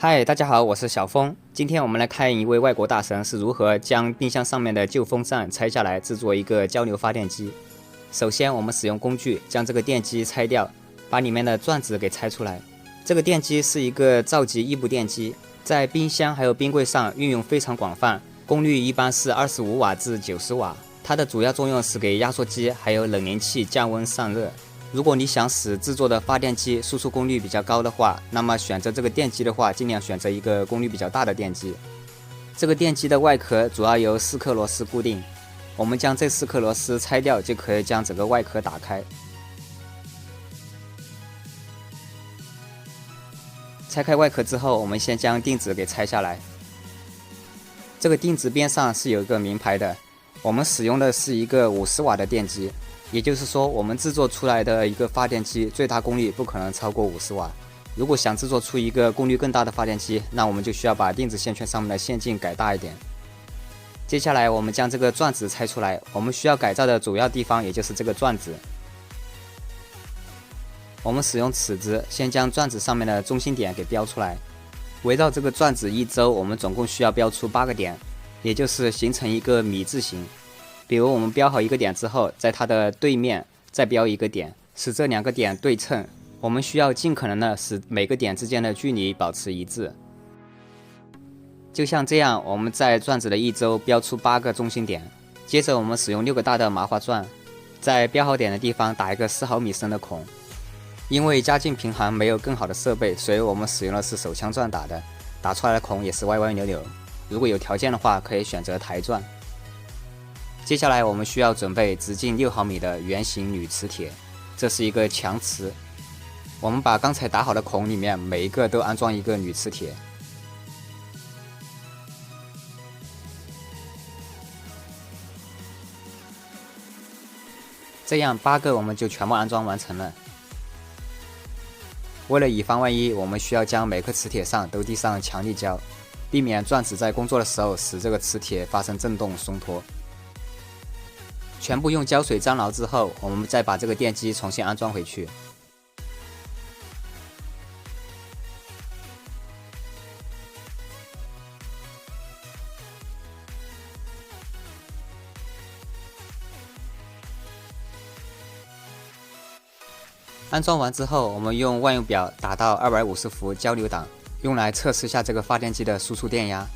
嗨，大家好，我是小峰。今天我们来看一位外国大神是如何将冰箱上面的旧风扇拆下来制作一个交流发电机。首先，我们使用工具将这个电机拆掉，把里面的转子给拆出来。这个电机是一个召集异步电机，在冰箱还有冰柜上运用非常广泛，功率一般是25瓦至90瓦。它的主要作用是给压缩机还有冷凝器降温散热。如果你想使制作的发电机输出功率比较高的话，那么选择这个电机的话，尽量选择一个功率比较大的电机。这个电机的外壳主要由4颗螺丝固定，我们将这4颗螺丝拆掉，就可以将整个外壳打开。拆开外壳之后，我们先将钉子给拆下来。这个钉子边上是有一个名牌的，我们使用的是一个50瓦的电机。也就是说，我们制作出来的一个发电机最大功率不可能超过50瓦。如果想制作出一个功率更大的发电机，那我们就需要把钉子线圈上面的线径改大一点。接下来，我们将这个转子拆出来，我们需要改造的主要地方也就是这个转子。我们使用尺子先将转子上面的中心点给标出来，围绕这个转子一周，我们总共需要标出8个点，也就是形成一个米字形。比如我们标好一个点之后，在它的对面再标一个点，使这2个点对称。我们需要尽可能的使每个点之间的距离保持一致。就像这样，我们在转子的一周标出8个中心点。接着我们使用6个大的麻花钻，在标好点的地方打一个4毫米深的孔。因为家境贫寒，没有更好的设备，所以我们使用的是手枪钻打的，打出来的孔也是歪歪扭扭。如果有条件的话，可以选择台钻。接下来我们需要准备直径6毫米的圆形铝磁铁，这是一个强磁。我们把刚才打好的孔里面每一个都安装一个铝磁铁。这样8个我们就全部安装完成了。为了以防万一，我们需要将每颗磁铁上都滴上强力胶，避免转子在工作的时候使这个磁铁发生振动松脱。全部用胶水粘牢之后，我们再把这个电机重新安装回去。安装完之后，我们用万用表打到250伏交流档，用来测试一下这个发电机的输出电压。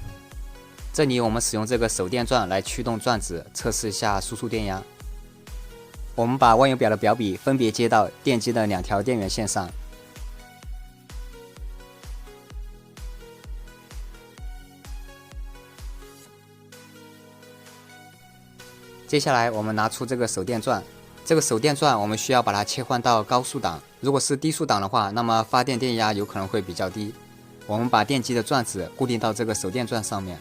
这里我们使用这个手电钻来驱动转子，测试一下输出电压。我们把万用表的表笔分别接到电机的2条电源线上。接下来我们拿出这个手电钻，这个手电钻我们需要把它切换到高速档，如果是低速档的话，那么发电电压有可能会比较低。我们把电机的转子固定到这个手电钻上面。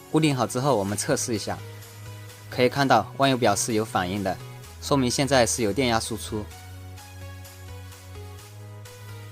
固定好之后，我们测试一下，可以看到万用表是有反应的，说明现在是有电压输出。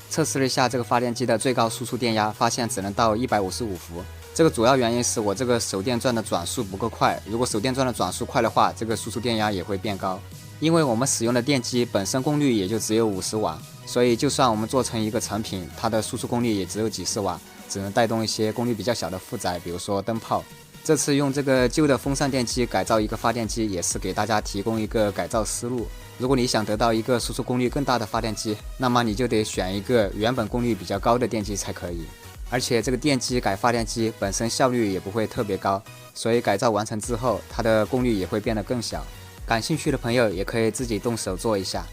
测试了一下这个发电机的最高输出电压，发现只能到155伏。这个主要原因是我这个手电钻的转速不够快，如果手电钻的转速快的话，这个输出电压也会变高。因为我们使用的电机本身功率也就只有50瓦，所以就算我们做成一个成品，它的输出功率也只有几十瓦，只能带动一些功率比较小的负载，比如说灯泡。这次用这个旧的风扇电机改造一个发电机，也是给大家提供一个改造思路。如果你想得到一个输出功率更大的发电机，那么你就得选一个原本功率比较高的电机才可以。而且这个电机改发电机本身效率也不会特别高，所以改造完成之后，它的功率也会变得更小。感兴趣的朋友也可以自己动手做一下。